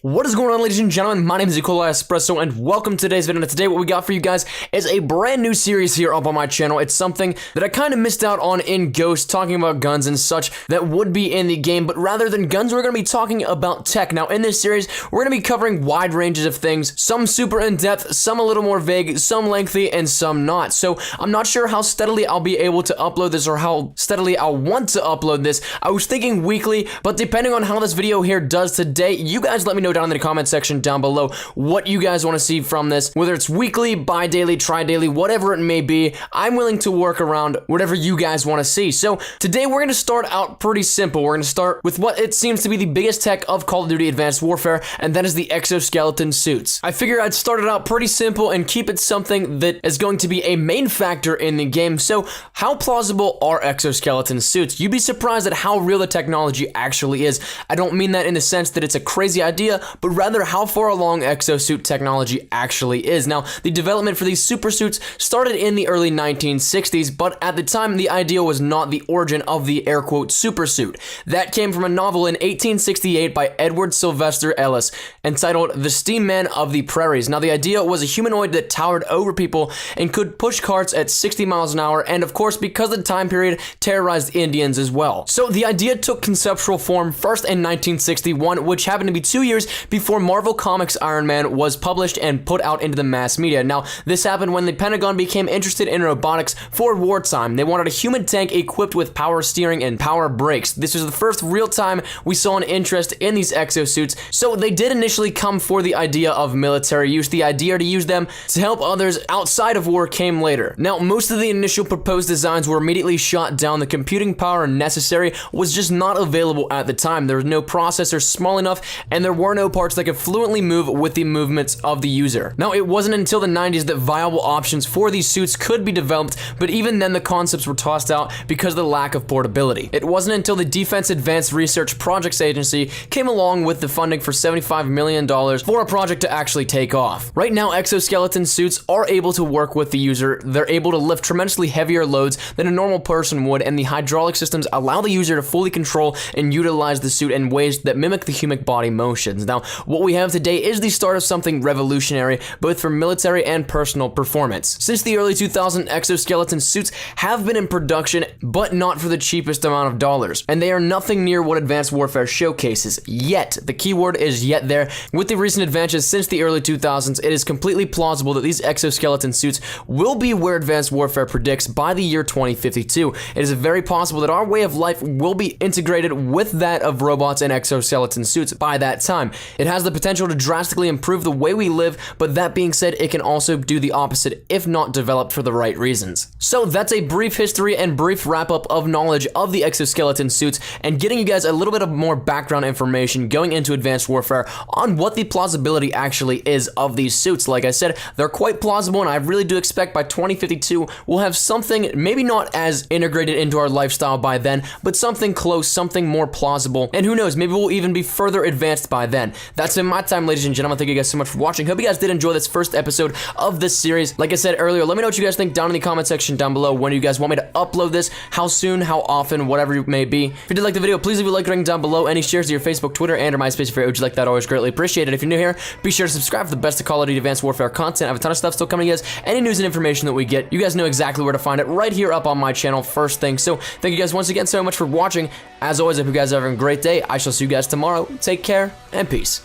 What is going on, ladies and gentlemen? My name is Espresso, and welcome to today's video. And today what we got for you guys is a brand new series here up on my channel. It's something that I kind of missed out on in Ghost, talking about guns and such that would be in the game, but rather than guns, we're going to be talking about tech. Now, in this series, we're going to be covering wide ranges of things, some super in-depth, some a little more vague, some lengthy, and some not. So, I'm not sure how steadily I'll be able to upload this or how steadily I'll want to upload this. I was thinking weekly, but depending on how this video here does today, you guys let me know down in the comment section down below what you guys want to see from this, whether it's weekly, bi-daily, tri-daily, whatever it may be. I'm willing to work around whatever you guys want to see. So today we're going to start out pretty simple. We're going to start with what it seems to be the biggest tech of Call of Duty Advanced Warfare, and that is the exoskeleton suits. I figured I'd start it out pretty simple and keep it something that is going to be a main factor in the game. So how plausible are exoskeleton suits? You'd be surprised at how real the technology actually is. I don't mean that in the sense that it's a crazy idea, but rather how far along exosuit technology actually is. Now, the development for these super suits started in the early 1960s, but at the time, the idea was not the origin of the air quote super suit. That came from a novel in 1868 by Edward Sylvester Ellis entitled The Steam Man of the Prairies. Now, the idea was a humanoid that towered over people and could push carts at 60 miles an hour, and of course, because of the time period, terrorized Indians as well. So the idea took conceptual form first in 1961, which happened to be 2 years before Marvel Comics' Iron Man was published and put out into the mass media. Now, this happened when the Pentagon became interested in robotics for wartime. They wanted a human tank equipped with power steering and power brakes. This was the first real time we saw an interest in these exosuits, so they did initially come for the idea of military use. The idea to use them to help others outside of war came later. Now, most of the initial proposed designs were immediately shot down. The computing power necessary was just not available at the time. There was no processor small enough, and there were no parts that could fluently move with the movements of the user. Now, it wasn't until the 90s that viable options for these suits could be developed, but even then the concepts were tossed out because of the lack of portability. It wasn't until the Defense Advanced Research Projects Agency came along with the funding for $75 million for a project to actually take off. Right now, exoskeleton suits are able to work with the user. They're able to lift tremendously heavier loads than a normal person would, and the hydraulic systems allow the user to fully control and utilize the suit in ways that mimic the human body motions. Now, what we have today is the start of something revolutionary, both for military and personal performance. Since the early 2000s, exoskeleton suits have been in production, but not for the cheapest amount of dollars, and they are nothing near what Advanced Warfare showcases. Yet, the keyword is yet there. With the recent advances since the early 2000s, it is completely plausible that these exoskeleton suits will be where Advanced Warfare predicts by the year 2052. It is very possible that our way of life will be integrated with that of robots and exoskeleton suits by that time. It has the potential to drastically improve the way we live, but that being said, it can also do the opposite if not developed for the right reasons. So that's a brief history and brief wrap-up of knowledge of the exoskeleton suits, and getting you guys a little bit of more background information going into Advanced Warfare on what the plausibility actually is of these suits. Like I said, they're quite plausible, and I really do expect by 2052 we'll have something maybe not as integrated into our lifestyle by then, but something close, something more plausible, and who knows, maybe we'll even be further advanced by then. That's been my time, ladies and gentlemen. Thank you guys so much for watching. Hope you guys did enjoy this first episode of this series. Like I said earlier, let me know what you guys think down in the comment section down below. When do you guys want me to upload this? How soon? How often? Whatever it may be. If you did like the video, please leave a like rating down below. Any shares to your Facebook, Twitter, and or MySpace if you're OG like that, always greatly appreciated. If you're new here, be sure to subscribe for the best of Call of Duty Advanced Warfare content. I have a ton of stuff still coming, guys. Any news and information that we get, you guys know exactly where to find it right here up on my channel first thing. So thank you guys once again so much for watching. As always, I hope you guys are having a great day. I shall see you guys tomorrow. Take care and peace.